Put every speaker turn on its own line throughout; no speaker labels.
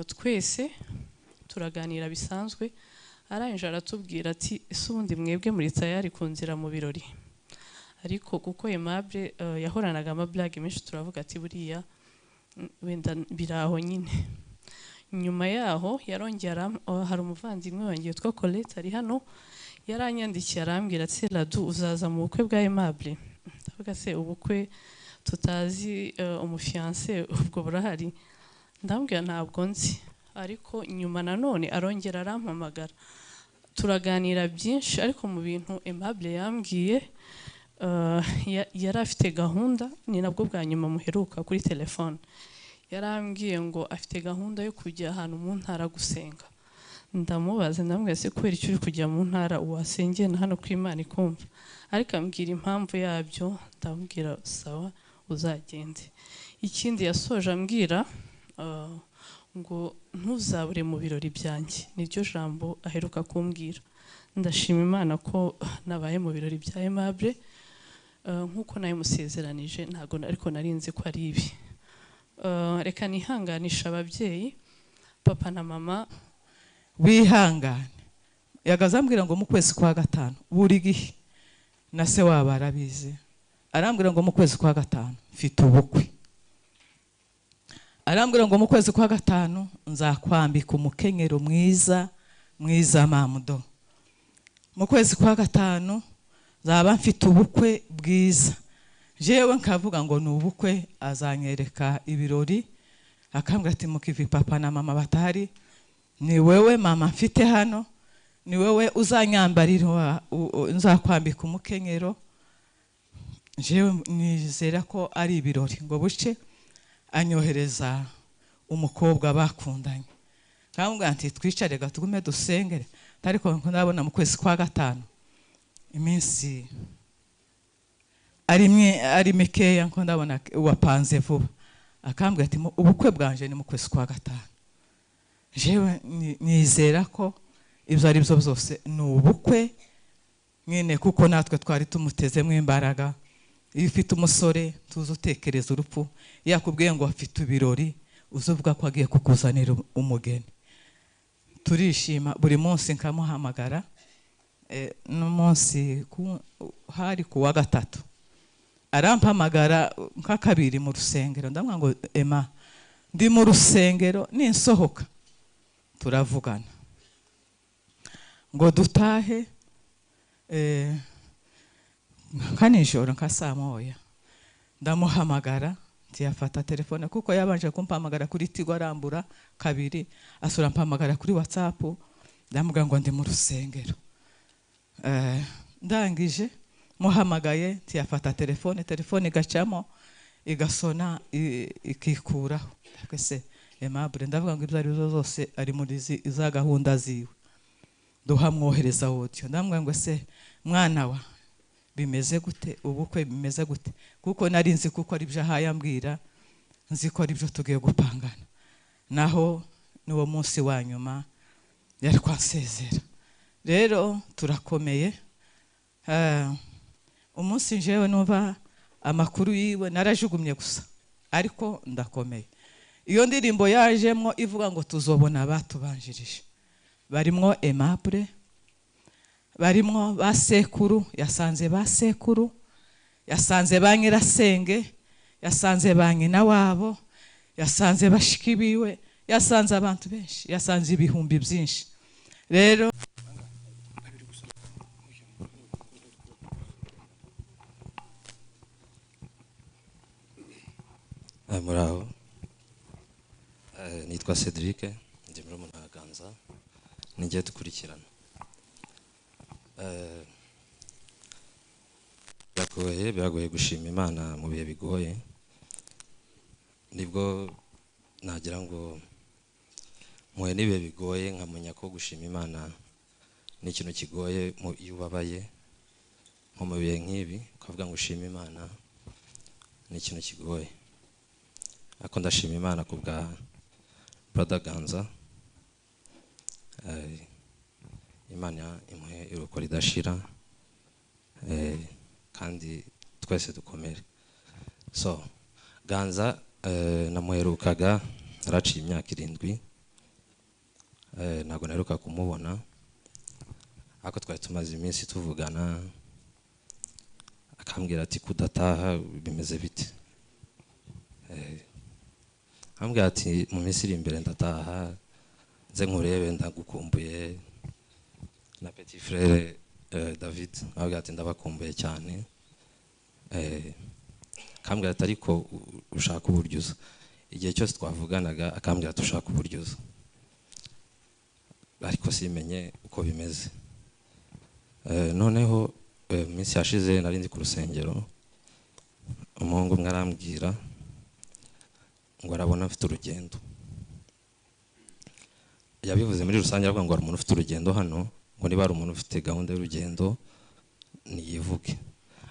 twese turaganira bisanzwe arangije aratubwira ati ese ubundi mwebwe muri tayari kunzira mu birori ariko kuko Aimable yahoranaga amablage menshi turavuga ati buriya wenda biraho nyine nyuma yaho yarongera hari umuvandimwe wanjye twa Colette ari hano yaranyandikiye arambwira ati Radu uzaza mu bukwe bwa Aimable ndavuga se ubukwe tutazi umufiance ubwo burahari ndambwira ntabwo nzi ariko nyuma nanone arongera arampamagara turaganira byinshi ariko mu bintu Aimable yambwiye yari afite gahunda ni nabwo bwa nyuma muheruka kuri telefone yarambwiye ngo afite gahunda yo kujya ahantu mu ntara gusenga ndamubaza ndambwira se kubera icyo uri kujya mu ntara uwasengeye na hano ku Imana ikumva ariko ambwira impamvu yabyo ndambwira sawa uzagende ikindi yasoje ambwira ngo ntuzabure mu birori byanjye niryo jambo aheruka kumbwira ndashima Imana ko nabaye mu birori bya Aimable nkuko nayo musezeranije ntago ariko narinzi ko ari ibi reka nihanganisha ababyeyi papa na mama
wihangane yagazambwira ngo mu kwezi kwa gatanu buri gihe na se waba arabizi arambwira ngo mu kwezi kwa gatanu mfite ubukwe arambwira ngo mu kwezi kwa gatanu nzakwambika umukenyero mwiza mamudo mu kwezi kwa gatanu zaba mfite ubukwe bwiza jewe nkavuga ngo ni ubukwe azanyereka ibirori akambwira ati mukivi papa na mama batari ni wewe mama mfite hano ni wewe uzanyambarira nzakwambika umukenyero jewe nizera ko ari ibirori ngo buce anyohereza umukobwa bakundanye kambwira ati twicare gatugume dusengere ariko ndabona mu kwezi kwa gatanu iminsi ari mikeya nko ndabona wapanze vuba akambwira ati ubukwe bwanje ni mu kwezi kwa gatanu jewe nizera ko ibyo ari byo byose ni ubukwe nyine kuko natwe twari tumutezemo imbaraga iyo ufite umusore tuzi utekereza urupfu yakubwiye ngo afite ibirori uzuvuga ko agiye kukuzanira umugeni turishima buri munsi nkamuhamagara n'umunsi hari kuwa gatatu arampamagara nka kabiri mu rusengero ndamwanga ngo Emma ndi mu rusengero ninsohoka turavugana ngo dutahe kanijoro nka saa moya ndamuhamagara ntiyafata telefone kuko yabanje kumpamagara kuri Tigo arambura kabiri asura mpamagara kuri WhatsApp ndamubwira ngo ndi mu rusengero ndangije muhamagaye ntiyafata telefone igacamo igasona ikikuraho twese Aimable ndavuga ngo ibyo ari byo zose ari muri za gahunda ziwe duhamwohereza audio ndamubwira ngo se mwana wa bimeze gute ubukwe bimeze gute kuko nari nzi kuko ari byo ahayambwira nzi ko ari byo tugiye gupangana naho n'uwo munsi wa nyuma yari kwansezera rero turakomeye umunsi njewe numva amakuru yiwe narajugumye gusa ariko ndakomeye iyo ndirimbo yajemwo ivuga ngo tuzobona abatubanjirije barimwo Aimable barimwo basekuru yasanze basekuru yasanze ba nyirasenge yasanze ba nyina wabo yasanze bashiki biwe yasanze abantu benshi yasanze ibihumbi byinshi rero
muraho nitwa Cedric ndi muri Munaganza ngiye dukurikirana biragoye gushima Imana mu bihe bigoye nibwo nagira ngo muhe n'ibihe bigoye nkamenya ko gushima Imana ni ikintu kigoye iyo ubabaye nko mu bihe nk'ibi ukavuga ngo ushima Imana ni ikintu kigoye ariko ndashima Imana ku bwa Brother Ganza Imana imuhe iruko ridashira kandi twese dukomere so Ganza namuherukaga araciye imyaka 7 ntabwo naheruka kumubona ariko twari tumaze iminsi tuvugana akambwira ati kudataha bimeze bite, ambwira ati mu minsi iri imbere ndataha nze nkurebe ndagukumbuye na petit frère David ambwira ati ndabakumbuye cyane, akambwira ati ariko ushaka uburyo uza. Igihe cyose twavuganaga akambwira ati ushaka uburyo uza ariko simenye uko bimeze. Noneho mu minsi yashize nari ndi ku rusengero, umuhungu umwe arambwira ngo arabona mfite urugendo. Yabivuze muri rusange avuga ngo hari umuntu ufite urugendo hano, ngo niba hari umuntu ufite gahunda y'urugendo niyivuge,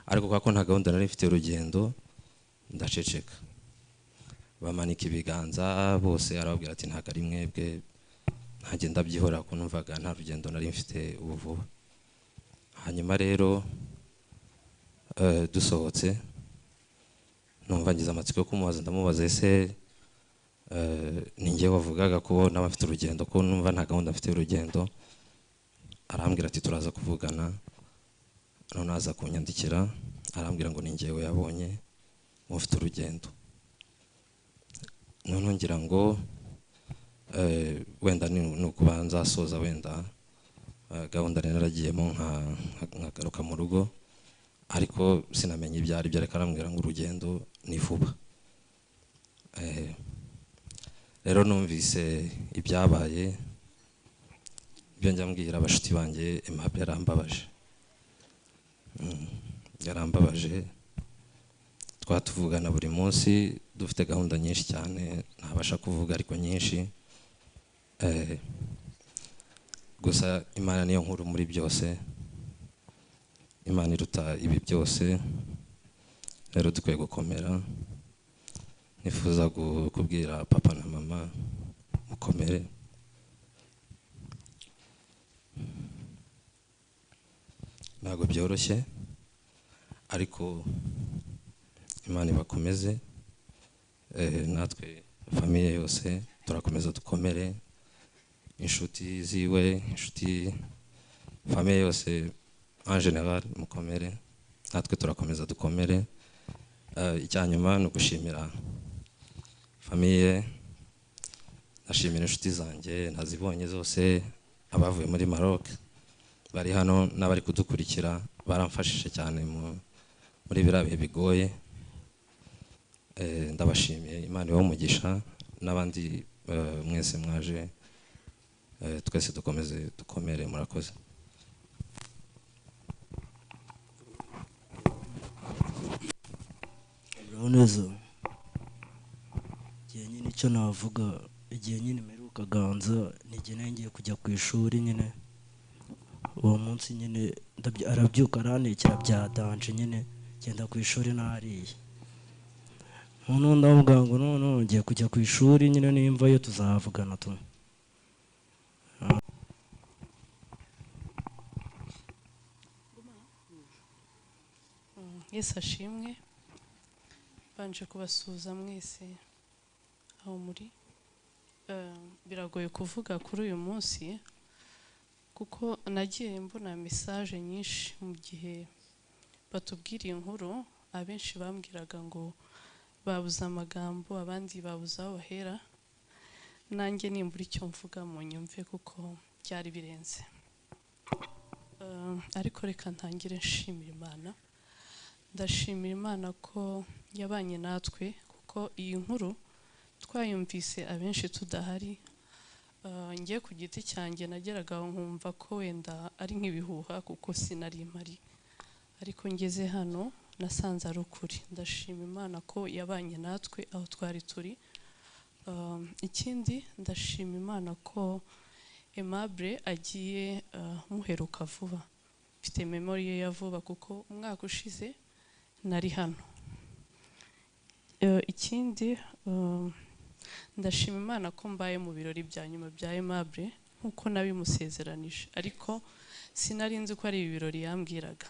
ariko kubera ko nta gahunda nari mfite y'urugendo ndaceceka. Bamanika ibiganza bose arababwira ati ntabwo ari mwebwe, nanjye ndabyihorera ko numvaga nta rugendo nari mfite ubu vuba. Hanyuma rero dusohotse numva ngize amatsiko yo kumubaza, ndamubaza ese ni njye wavugaga ko nawe afite urugendo, ko numva nta gahunda mfite y'urugendo. Arambwira ati turaza kuvugana, none aza kunyandikira arambwira ngo ni njyewe yabonye mufite urugendo. None ngira ngo wenda ni ukuba nzasoza wenda gahunda nari naragiyemo nkagaruka mu rugo, ariko sinamenye ibyo ari byo, ariko arambwira ngo urugendo ni vuba. Rero numvise ibyabaye, ibyo njya mbwira abashuti banjye, Aimable yarambabaje, twatuvugana buri munsi dufite gahunda nyinshi cyane ntabasha kuvuga ariko nyinshi, gusa Imana niyo nkuru muri byose, Imana iruta ibi byose. Rero dukwiye gukomera. Nifuza kubwira papa na mama mukomere, ntabwo byoroshye ariko Imana ibakomeze, natwe famiye yose turakomeza dukomere, inshuti ziwe, inshuti famiye yose en general mukomere, natwe turakomeza dukomere. Icyanyuma ni ugushimira famiye, ndashimira inshuti zanjye nazibonye zose, abavuye muri Maroc bari hano n'abari kudukurikira baramfashije cyane muri biriya bihe bigoye. Ndabashimiye, Imana ibahe umugisha, n'abandi mwese mwaje, twese dukomeze dukomere, murakoze.
neza igihe nyine icyo navuga, igihe nyine mperuka ganza n'igihe nari ngiye kujya ku ishuri nyine, uwo munsi nyine arabyuka arantekera bya danje nyine genda ku ishuri nariye. noneho ndavuga ngo noneho ngiye kujya ku ishuri nyine, nimvayo tuzavugana tu.
Yesu ashimwe. Banje kubasuhuza mwese aho muri. Biragoye kuvuga kuri uyu munsi kuko nagiye mbona message nyinshi mu gihe batubwiriye inkuru. Abenshi bambwiraga ngo babuze amagambo, abandi babuze aho bahera. Nanjye nimbura icyo mvuga mu nyumve kuko byari birenze. Ariko reka ntangire nshimira Imana. Ndashimira Imana ko yabanye natwe, kuko iyi nkuru twayumvise abenshi tudahari. Ngiye ku giti cyanjye nageraga nkumva ko wenda ari nk'ibihuha kuko sinari mpari, ariko ngeze hano nasanze ari ukuri. Ndashima Imana ko yabanye natwe aho twari turi. Ikindi ndashima Imana ko Aimable agiye muheruka vuba, mfite memory ye ya vuba kuko umwaka ushize nari hano. Ikindi ndashima Imana ko mbaye mu birori bya nyuma bya Aimable nkuko nabimusezeranije, ariko sinari nzi ko ari ibirori yambwiraga.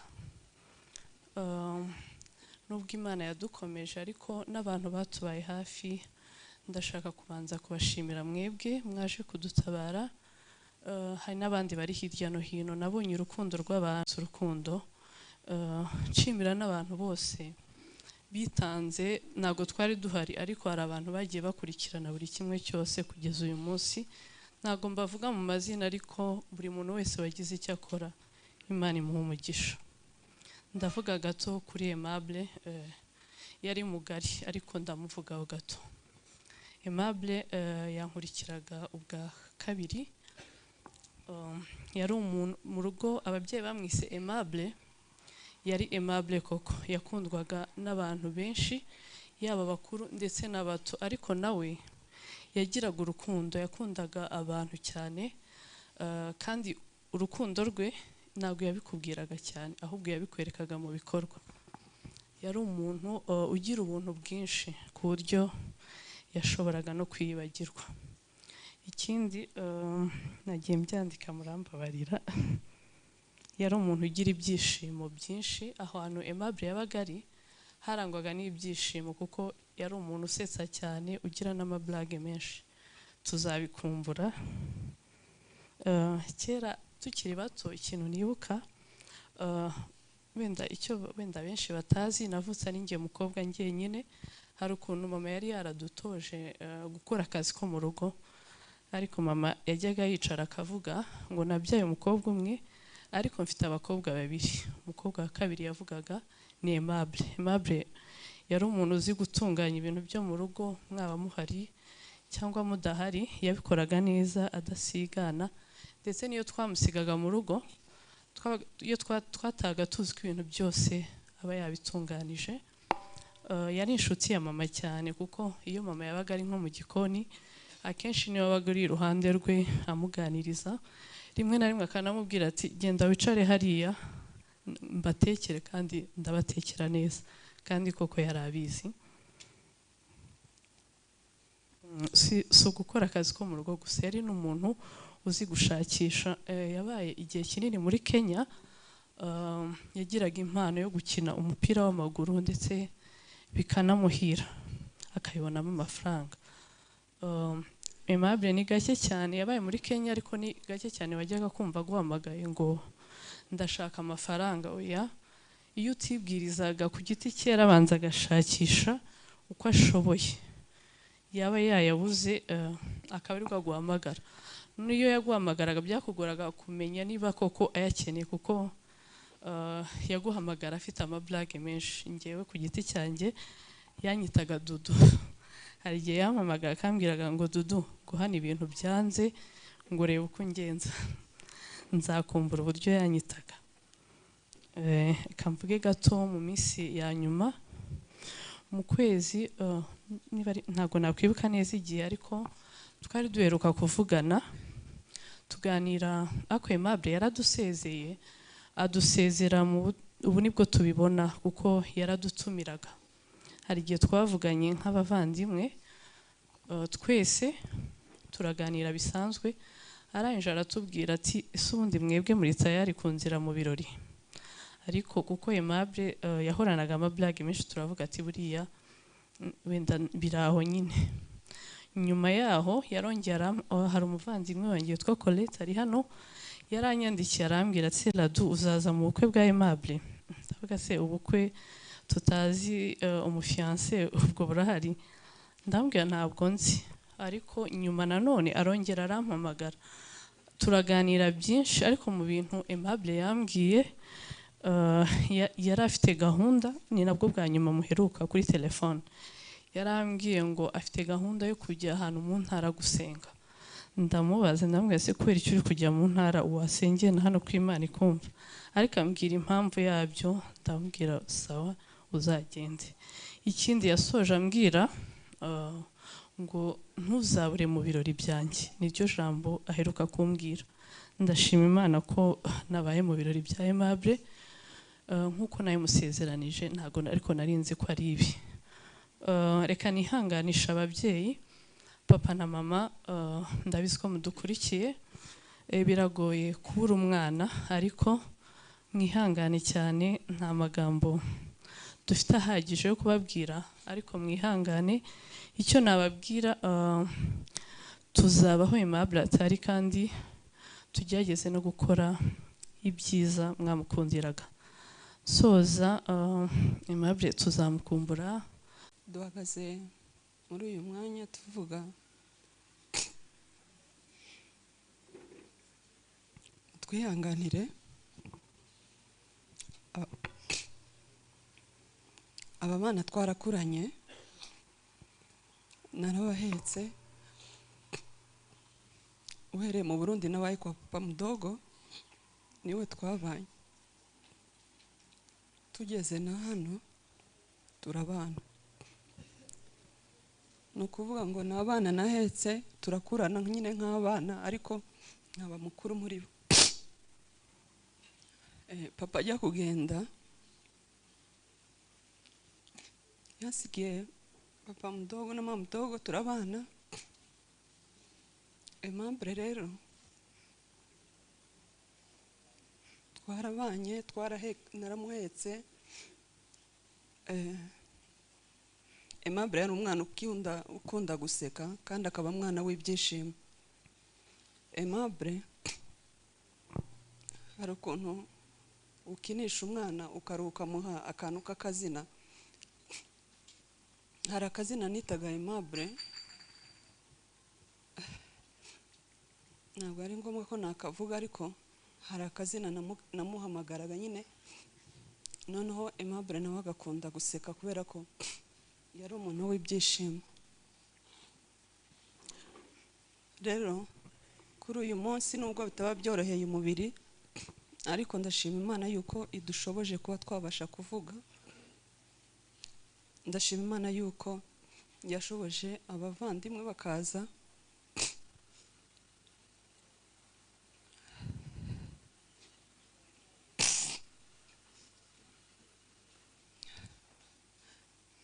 Nubwo Imana yadukomeje ariko n'abantu batubaye hafi, ndashaka kubanza kubashimira mwebwe mwaje kudutabara hari n'abandi bari hirya no hino. Nabonye urukundo rw'abantu, urukundo nshimira n'abantu bose bitanze. Ntabwo twari duhari ariko hari abantu bagiye bakurikirana buri kimwe cyose kugeza uyu munsi. Ntabwo mbavuga mu mazina ariko buri muntu wese wagize icyo akora Imana imuha umugisha. Ndavuga gato kuri Aimable, yari mugari ariko ndamuvugaho gato. Aimable yankurikiraga ubwa kabiri. Yari umuntu mu rugo ababyeyi bamwise Aimable, yari Aimable koko, yakundwaga n'abantu benshi yaba bakuru ndetse n'abato, ariko nawe yagiraga urukundo, yakundaga abantu cyane, kandi urukundo rwe ntabwo yabikubwiraga cyane ahubwo yabikwerekaga mu bikorwa. Yari umuntu ugira ubuntu bwinshi ku buryo yashoboraga no kwiyibagirwa. Ikindi nagiye mbyandika murambabarira, yari umuntu ugira ibyishimo byinshi. Ahantu Aimable yabaga ari harangwaga n'ibyishimo kuko yari umuntu usetsa cyane, ugira n'amablage menshi. Tuzabikumbura. Kera tukiri bato ikintu nibuka, wenda benshi batazi, navutse ari njye mukobwa njyenyine. Hari ukuntu mama yari yaradutoje gukora akazi ko mu rugo, ariko mama yajyaga yicara akavuga ngo nabyaye umukobwa umwe ariko mfite abakobwa babiri. Umukobwa wa kabiri yavugaga ni Aimable. Aimable yari umuntu uzi gutunganya ibintu byo mu rugo, mwaba muhari cyangwa mudahari yabikoraga neza adasigana. Ndetse niyo twamusigaga mu rugo, iyo twataga tuzi ko ibintu byose aba yabitunganije. Yari inshuti ya mama cyane kuko iyo mama yabaga ari nko mu gikoni, akenshi niwe wabaga uri iruhande rwe amuganiriza. Rimwe na rimwe akanamubwira ati genda wicare hariya mbatekere kandi ndabatekera neza, kandi koko yari abizi. Si ugukora akazi ko mu rugo gusa, yari n'umuntu uzi gushakisha. Yabaye igihe kinini muri Kenya, yagiraga impano yo gukina umupira w'amaguru ndetse bikanamuhira akayibonamo amafaranga. Aimable ni gake cyane yabaye muri Kenya, ariko ni gake cyane wajyaga kumva guhamagaye ngo ndashaka amafaranga. Oya, iyo utibwirizaga ku giti cye arabanza agashakisha uko ashoboye, yaba yayabuze akaba aribwo guhamagara. N'iyo yaguhamagaraga byakugoraga kumenya niba koko ayakeneye kuko yaguhamagara afite amablage menshi. Ngewe ku giti cyanjye yanyitaga Dudu. Hari igihe yampamagara akambwiraga ngo Dudu, ngo hano ibintu byanze, ngo reba uko ngenza. Nzakumbura uburyo yanyitaga. Kamvuge gato mu minsi ya nyuma, mu kwezi ntabwo nakwibuka neza igihe, ariko twari duheruka kuvugana tuganira. Ako Aimable yaradusezeye, adusezera ubu nibwo tubibona kuko yaradutumiraga. Hari igihe twavuganye nk'abavandimwe twese turaganira bisanzwe, arangije aratubwira ati ese ubundi mwebwe muri tayari kunzira mu birori? Ariko kuko Aimable yahoranaga amablage menshi, turavuga ati buriya wenda biraho nyine. Nyuma yaho yarongera, hari umuvandimwe wanjye witwa Colette ari hano, yaranyandikiye arambwira ati Radu, uzaza mu bukwe bwa Aimable? Ndavuga se ubukwe tutazi umufiance ubwo burahari? Ndambwira ntabwo nzi. Ariko nyuma nanone arongera arampamagara turaganira byinshi, ariko mu bintu Aimable yambwiye, yari afite gahunda, ni nabwo bwa nyuma muheruka kuri telefone, yarambwiye ngo afite gahunda yo kujya ahantu mu ntara gusenga. Ndamubaza ndamubwira se kubera icyo uri kujya mu ntara, wasengeye na hano ko Imana ikumva? Ariko ambwira impamvu yabyo, ndamubwira sawa uzagende. Ikindi yasoje ambwira ngo ntuzabure mu birori byanjye, niryo jambo aheruka kumbwira. Ndashima Imana ko nabaye mu birori bya Aimable nkuko nayo musezeranije, ntago ariko narinzi ko ari ibi. Reka nihanganisha ababyeyi, papa na mama, ndabizi ko mudukurikiye. Biragoye kubura umwana, ariko mwihangane cyane, nta magambo dufite ahagije yo kubabwira, ariko mwihangane. Icyo nababwira, tuzabaho Aimable atari, kandi tugerageze no gukora ibyiza mwamukundiraga. Soza Aimable tuzamukumbura.
Duhagaze muri uyu mwanya tuvuga twihanganire aba bana twarakuranye, narabahetse uhereye mu Burundi nabaye kwa papa mudogo niwe twabanye, tugeze na hano turabana. Ni ukuvuga ngo ni abana nahetse turakurana nyine nk'abana ariko nkaba mukuru muri bo. Papa ajya kugenda yasigiye papa mudogo na mama mudogo turabana. Aimable rero twarabanye, naramuhetse. Aimable yari umwana ukunda guseka kandi akaba umwana w'ibyishimo. Aimable hari ukuntu ukinisha umwana ukaruhuka muha akantu k'akazina. Hari akazina nitaga Aimable, ntabwo ari ngombwa ko nakavuga ariko hari akazina namuhamagaraga nyine, noneho Aimable nawe agakunda guseka kubera ko yari umuntu w'ibyishimo. Rero kuri uyu munsi nubwo bitaba byoroheye umubiri ariko ndashima Imana yuko idushoboje kuba twabasha kuvuga. Ndashima Imana yuko yashoboje abavandimwe bakaza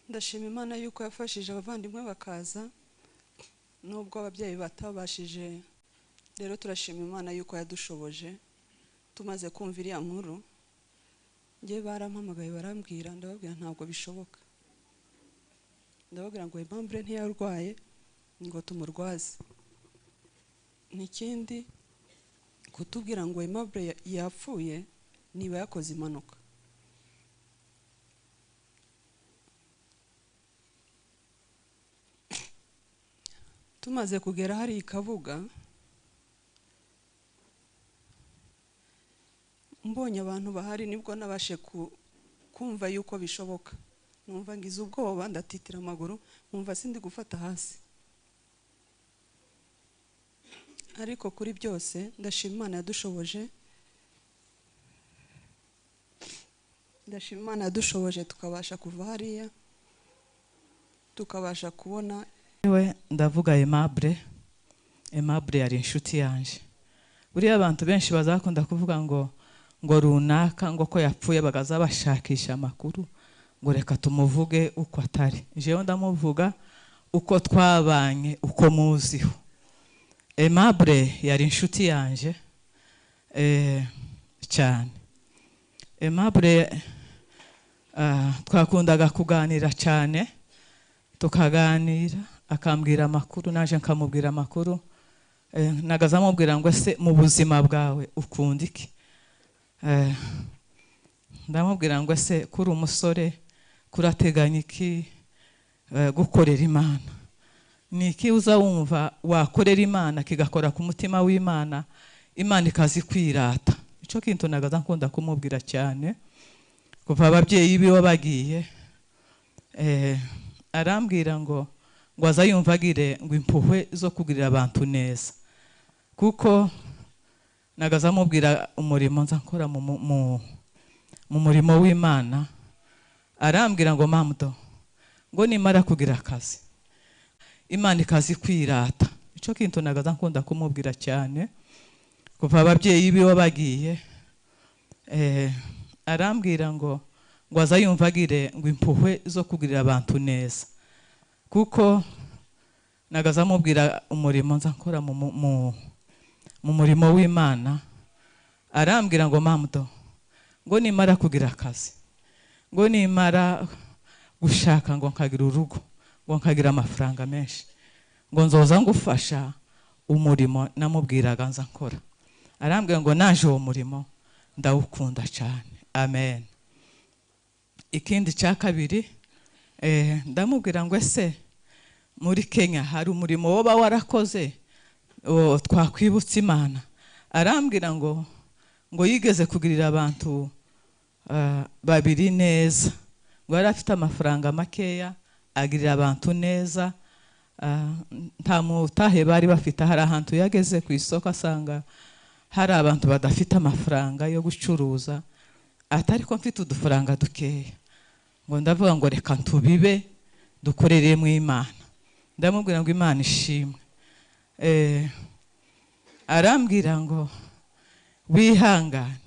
ndashima Imana yuko yafashije abavandimwe bakaza nubwo ababyeyi batabashije. Rero turashima Imana yuko yadushoboje. Tumaze kumva iriya nkuru ngiye barampamagaye barambwira, ndababwira ntabwo bishoboka. Ndababwira ngo Aimable ntiyarwaye ngo tumurwaze. N'ikindi kutubwira ngo Aimable yapfuye niba yakoze impanuka. Tumaze kugera hari ikavuga mbonye abantu bahari nibwo nabashe kumva yuko bishoboka. Numva ngize ubwoba ndatitira amaguru, numva sindi gufata hasi. Ariko kuri byose ndashima Imana yadushoboje. Ndashima Imana yadushoboje tukabasha kuva hariya tukabasha kubona.
We ndavuga Aimable. Aimable yari inshuti yanje. Buriya abantu benshi bazakunda kuvuga ngo runaka ngo ko yapfuye bagaza bashakisha amakuru ngo reka tumuvuge uko atari. Jewe ndamuvuga uko twabanye, uko muziho. Aimable yari inshuti yanje cyane. Aimable twakundaga kuganira cyane, tukaganira akambwira amakuru naje nkamubwira amakuru. Nagaza mubwira ngo ese mu buzima bwawe ukunda iki? Ndamubwira ngo ese kuri umusore kurateganya iki gukorera Imana? Ni iki uza wumva wakorera Imana kigakora ku mutima w'Imana, Imana ikazi kwirata? Ico kintu nagaza nkunda kumubwira cyane kuva ababyeyi biwe bagiye. Arambwira ngo azayumvagire ngo impuhwe zo kugirira abantu neza, kuko nagaza mubwira umurimo nza nkora mu murimo w'Imana. Arambwira ngo mamudo ngo nimara kugira akazi Imana ikazi kwirata. Ico kintu nagaza nkunda kumubwira cyane kuva ababyeyi biwe bagiye. Arambwira ngo azayumvagire ngo impuhwe zo kugirira abantu neza, kuko nagaza mubwira umurimo nza nkora mu murimo w'Imana. Arambwira ngo mamudo ngo nimara kugira akazi, ngo nimara gushaka ngo nkagira urugo, ngo nkagira amafaranga menshi, ngo nzoza ngufasha umurimo namubwiraga nza nkora. arambwira ngo naje uwo murimo ndawukunda cyane. Amen. Ikindi cya kabiri ndamubwira ngo ese muri Kenya hari umurimo woba warakoze twakwibutsa Imana. Arambwira ngo yigeze kugirira abantu babiri neza, ngo yari afite amafaranga makeya agirira abantu neza, nta mutahe bari bafite. Hari ahantu yageze ku isoko asanga hari abantu badafite amafaranga yo gucuruza, atari ko mfite udufaranga dukeya, ngo ndavuga ngo reka tubibe dukorere mu Imana. Ndamubwira ngo Imana ishimwe. Arambwira ngo wihangane,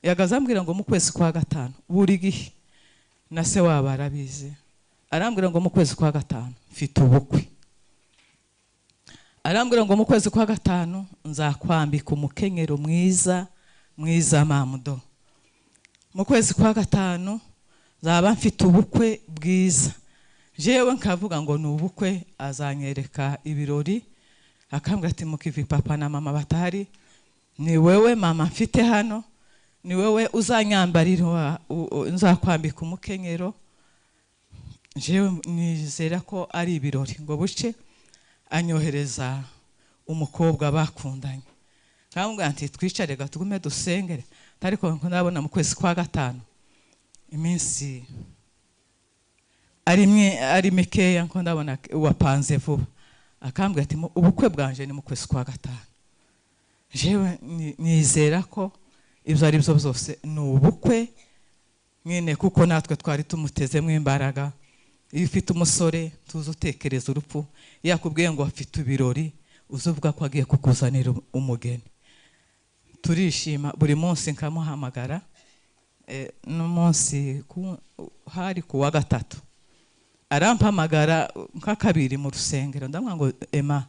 yagazambwira ngo mu kwezi kwa gatanu buri gihe na se waba arabizi. Arambwira ngo mu kwezi kwa gatanu mfite ubukwe. Arambwira ngo mu kwezi kwa gatanu nzakwambika umukenyero mwiza mwiza mamudo. Mu kwezi kwa gatanu zaba mfite ubukwe bwiza. Jewe nkavuga ngo ni ubukwe, azanyereka ibirori akambwira ati mukivi papa na mama batari, ni wewe mama mfite hano, ni wewe uzanyambarira nzakwambika umukenyero. Jewe nizera ko ari ibirori. Ngo buce anyohereza umukobwa bakundanye, nkamubwira ati twicare gatugume dusengere. Ariko ndabona mu kwezi kwa gatanu iminsi ari mikeya, ngo ndabona wapanze vuba. Akambwira ati ubukwe bwanje ni mu kwezi kwa gatanu. Jewe nizera ko ibyo ari byo byose ni ubukwe nyine, kuko natwe twari tumutezemo imbaraga. Iyo ufite umusore tuzi utekereza urupfu, yakubwiye ngo afite ibirori uzuvuga ko agiye kukuzanira umugeni. Turishima buri munsi nkamuhamagara. N'umunsi hari ku wa gatatu arampamagara nka kabiri mu rusengero. Ndamubwira ngo Emma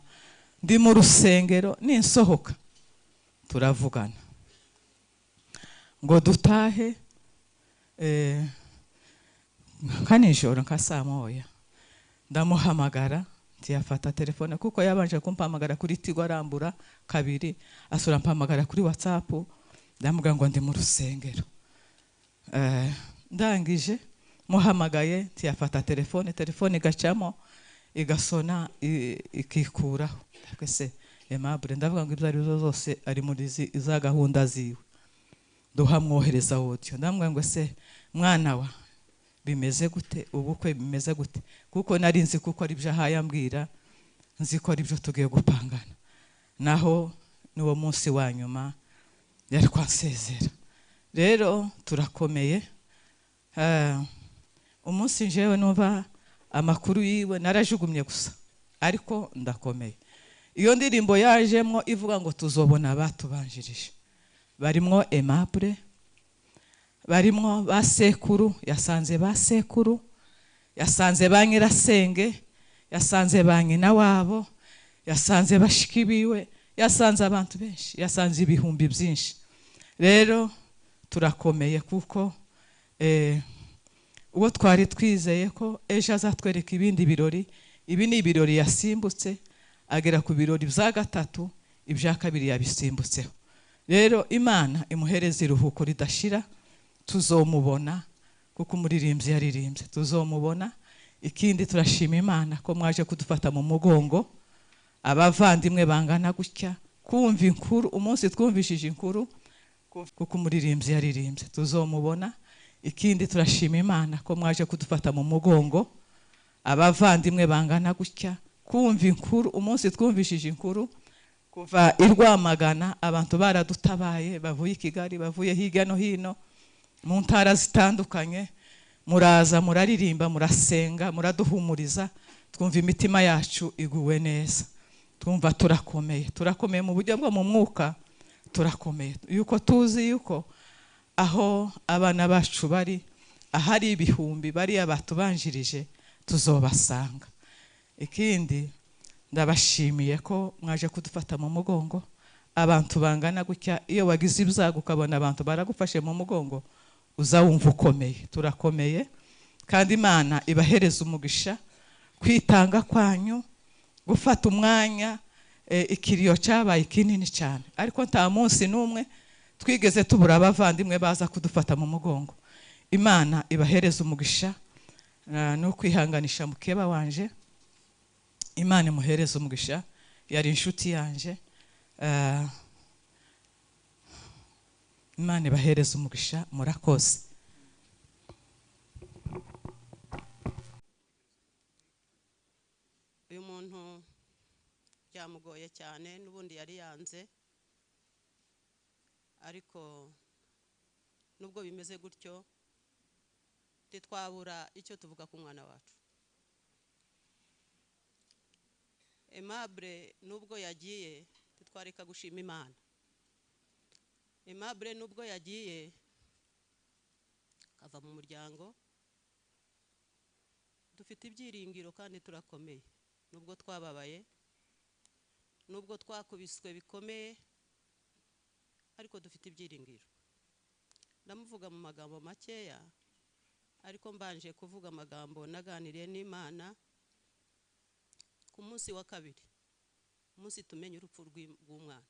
ndi mu rusengero ninsohoka turavugana, ngo dutahe nka nijoro nka saa moya. Ndamuhamagara ntiyafata telefone kuko yabanje kumpamagara kuri Tigo arambura kabiri, asura mpamagara kuri WhatsApp. Ndamubwira ngo ndi mu rusengero. Ndangije muhamagaye ntiyafata telefone igacamo igasona ikikuraho. Twese Aimable ndavuga ngo ibyo ari byo zose ari muri za gahunda ziwe, duhamwohereza audio. Ndamubwira ngo se mwana wa bimeze gute, ubukwe bimeze gute, kuko nari nzi kuko ari byo ahayambwira, nzi ko ari byo tugiye gupangana. Naho n'uwo munsi wa nyuma yari kwansezera. Rero turakomeye. Umunsi njewe numva amakuru yiwe narajugumye gusa, ariko ndakomeye. Iyo ndirimbo yajemwo ivuga ngo tuzobona abatubanjirije, barimwo Aimable, barimwo basekuru, yasanze basekuru, yasanze ba nyirasenge, yasanze ba nyina wabo, yasanze bashiki biwe, yasanze abantu benshi, yasanze ibihumbi byinshi. Rero turakomeye kuko uwo twari twizeye ko ejo azatwereka ibindi birori. Ibi ni ibirori yasimbutse agera ku birori bya gatatu, ibya kabiri yabisimbutseho. Rero Imana imuhereza iruhuko ridashira, tuzomubona kuko umuririmbyi yaririmbye, tuzomubona. Ikindi turashima Imana ko mwaje kudufata mu mugongo, abavandimwe bangana gutya, kumva inkuru. Umunsi twumvishije inkuru kuko umuririmbyi yaririmbye, tuzomubona. Ikindi turashima Imana ko mwaje kudufata mu mugongo, abavandimwe bangana gutya, kumva inkuru. Umunsi twumvishije inkuru kuva i Rwamagana, abantu baradutabaye, bavuye i Kigali, bavuye hirya no hino mu ntara zitandukanye, muraza muraririmba, murasenga, muraduhumuriza, twumva imitima yacu iguwe neza, twumva turakomeye mu buryo bwo mu mwuka, turakomeye yuko tuzi yuko aho abana bacu bari, ahari ibihumbi bariya batubanjirije tuzobasanga. Ikindi ndabashimiye ko mwaje kudufata mu mugongo, abantu bangana gutya. Iyo wagize ibyago ukabona abantu baragufashe mu mugongo, uzawumva ukomeye. Turakomeye kandi Imana ibahereza umugisha, kwitanga kwanyu, gufata umwanya ikiriyo cyabaye kinini cyane, ariko nta munsi n'umwe twigeze tubura abavandimwe baza kudufata mu mugongo. Imana ibahereza umugisha no kwihanganisha mukeba wanje. Imana imuhereza umugisha, yari inshuti yanje. Imana ibahereza umugisha, murakoze.
Uyu muntu byamugoye cyane, n'ubundi yari yanze, ariko nubwo bimeze gutyo twabura icyo tuvuga ku mwana wacu. Aimable nubwo yagiye twareka gushima Imana. Aimable nubwo yagiye kava mu muryango, dufite ibyiringiro kandi turakomeye. Nubwo twababaye, nubwo twakubiswe bikomeye, ariko dufite ibyiringiro. Ndamuvuga mu magambo makeya, ariko mbanje kuvuga amagambo naganiriye n'Imana ku munsi wa kabiri, umunsi tumenye urupfu rw'umwana.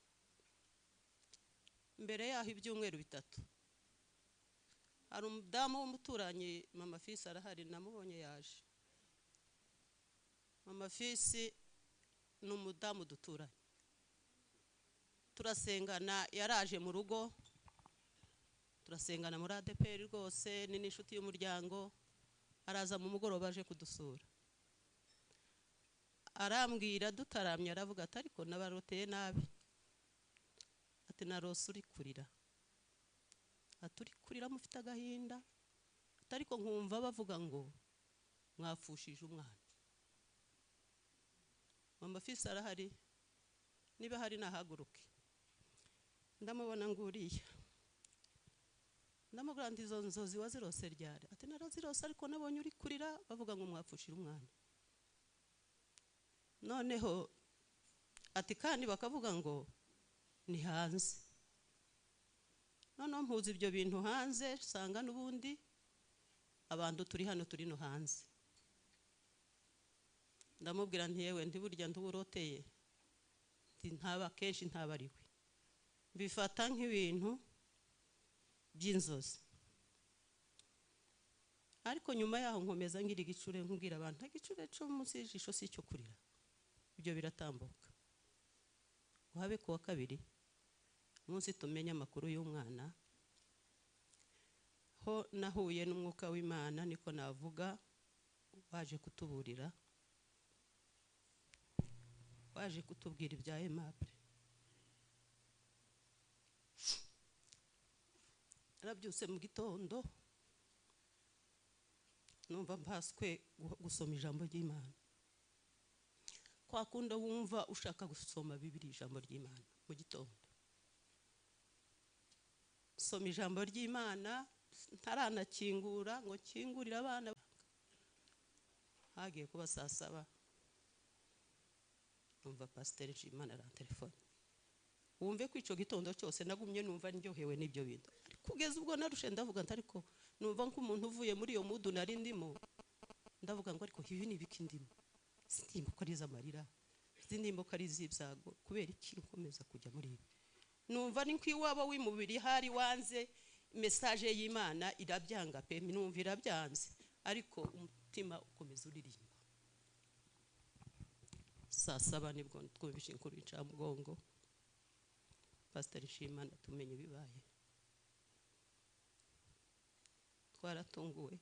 Mbere yaho ibyumweru bitatu, hari umudamu w'umuturanyi, Mama Fisi arahari, namubonye yaje. Mama Fisi ni umudamu duturanye, turasengana, yaraje mu rugo, turasengana muri ADPR rwose, ni n'inshuti y'umuryango. Araza mu mugoroba aje kudusura, arambwira dutaramye, aravuga ati ariko nabaroteye nabi. Ati narose uri kurira, ati uri kurira mufite agahinda, ati ariko nkumva bavuga ngo mwafushije umwana. Mama Fisi arahari, niba hari nahaguruke. Ndamubona nguriya, ndamubwira nti izo nzozi wazirose ryari? Ati narazirose, ariko nabonye uri kurira bavuga ngo mwafushire umwana. Noneho ati kandi bakavuga ngo ni hanze. Noneho mpuza ibyo bintu hanze, sanga n'ubundi abantu turi hano turi no hanze. Ndamubwira nti yewe ndi burya nduburoteye, ntaba kenshi ntabariwe, bifata nk'ibintu by'inzozi. Ariko nyuma yaho nkomeza ngira igicure, nkubwira abantu igicure cyo munsi y'ijisho si cyo kurira. Ibyo biratambuka. Uhabe kuwa kabiri, umunsi tumenya amakuru y'umwana, ho nahuye n'umwuka w'Imana, niko navuga, waje kutuburira, waje kutubwira ibya Aimable. Arabyutse mu gitondo, numva mpaswe gusoma ijambo ry'Imana. Kwa kunda wumva ushaka gusoma Bibiliya, ijambo ry'Imana mu gitondo. Soma ijambo ry'Imana, ntaranakingura ngo kingurira abana. Hagiye kuba saa 7, numva Pasteur Nshimiyimana arantelefone. Wumve ko ico gitondo cyose nagumye numva ndyohewe n'ibyo bintu. Kugeza ubwo narushe ndavuga nti ariko numva ko umuntu uvuye muri iyo mudu nari ndimo, ndavuga ngo ariko ibi ni biki ndimo? Sindimo ko ari amarira, sindimo ko ari izibyago, kubera iki nkomeza kujya muri ibi? Numva ni ko iwaba w'imubiri hari wanze message y'Imana irabyanga pe, numva irabyanze, ariko umutima ukomeza uririmba. Saa 7 nibwo twumvise inkuru y'incamugongo, Pastor Nshimiyimana tumenye ibibaye. Twaratunguwe.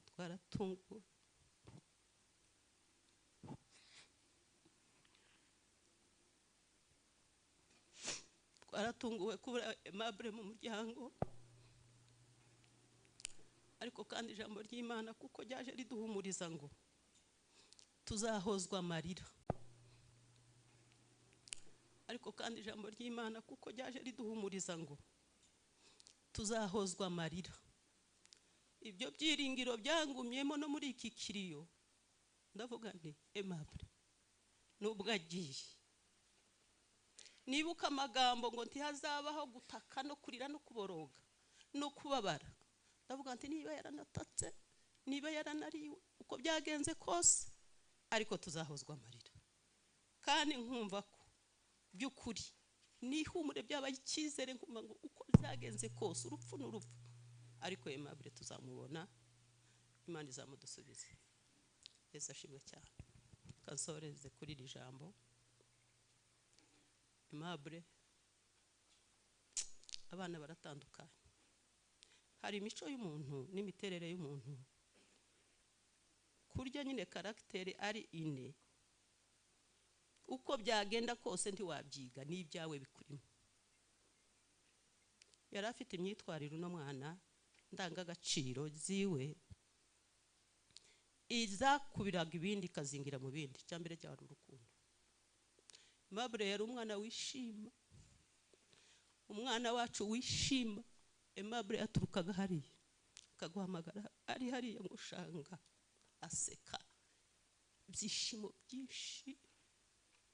Twaratunguwe kubura Aimable mu muryango, ariko kandi ijambo ry'Imana kuko ryaje riduhumuriza ngo tuzahozwa amarira. Ariko kandi ijambo ry'Imana kuko ryaje riduhumuriza ngo tuzahozwa amarira. Ibyo byiringiro byangumyemo no muri iki kiriyo, ndavuga nti Aimable nubwo agiye, nibuka amagambo ngo ntihazabaho gutaka no kurira no kuboroga no kubabara. Ndavuga nti niba yaranatatse, niba yaranariwe, uko byagenze kose, ariko tuzahozwa amarira. kandi nkumva ko by'ukuri nihumure byabaye icyizere, nkumva ngo uko byagenze kose urupfu n'urupfu, ariko Aimable tuzamubona, Imana izamudusubize. Yesu ashimwe cyane. Kansoreze kuri iri jambo. Aimable, abana baratandukanye, hari imico y'umuntu n'imiterere y'umuntu, kurya nyine karagiteri ari ine, uko byagenda kose ntiwabyiga, n'ibyawe bikurimo. Yari afite imyitwarire uno mwana ndangagaciro ziwe izakubiraga ibindi ikazingira mu bindi. Cyambere cyari urukundo. Aimable yari umwana wishima, umwana wacu wishima. Aimable yaturukaga hariya akaguhamagara ari hariya ngo shanga, aseka, byishimo byinshi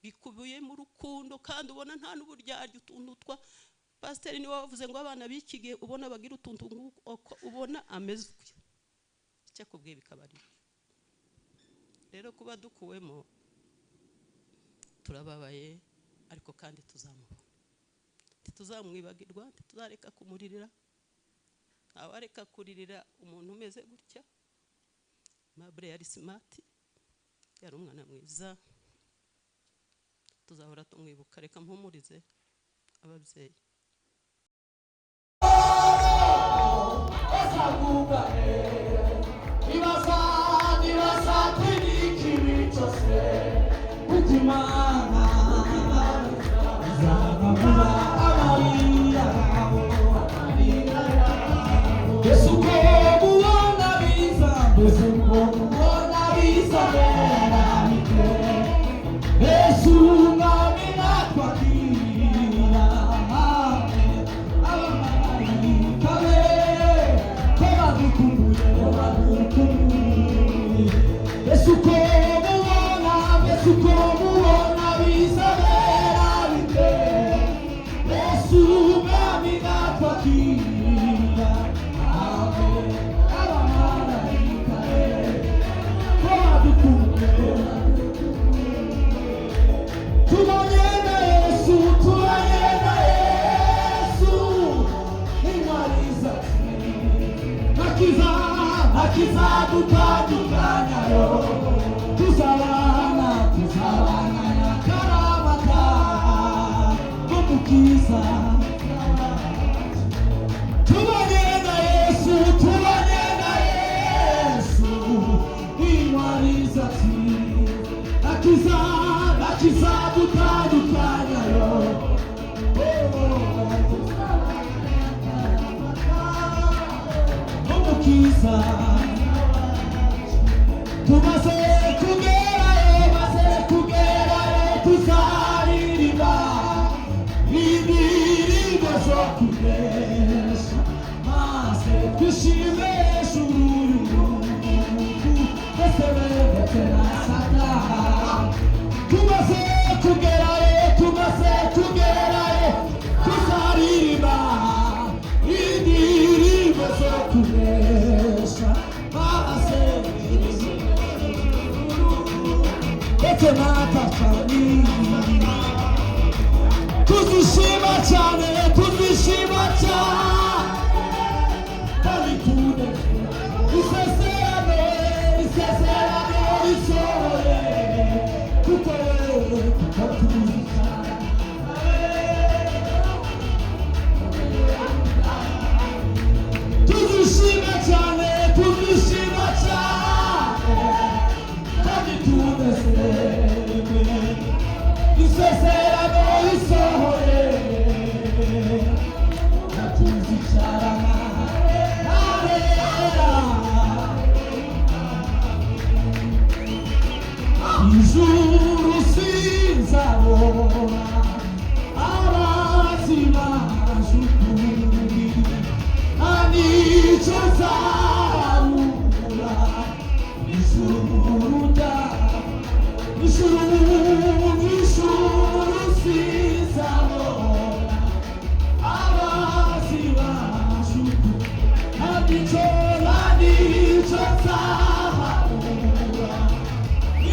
bikubiye mu rukundo, kandi ubona nta n'uburyarya, utuntu twa pasiteri niwe wavuze ngo abana bikigiye ubona bagira utuntu nguko, ubona ameze uko. Icyakubwiye bikaba ari rero kuba dukuwemo turababaye, ariko kandi tuzamubona, ntituzamwibagirwa, ntituzareka kumuririra. Awareka kuririra umuntu umeze gutya. Aimable yari smart, yari umwana mwiza, tuzahora tumwibuka. Reka mpumurize ababyeyi.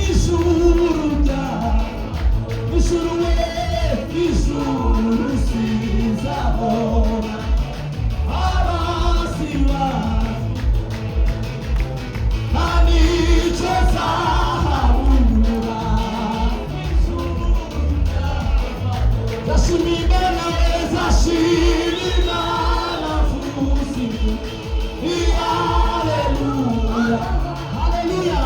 Ishuru Yashimimana ezashimimana fusifu. Hallelujah. Hallelujah.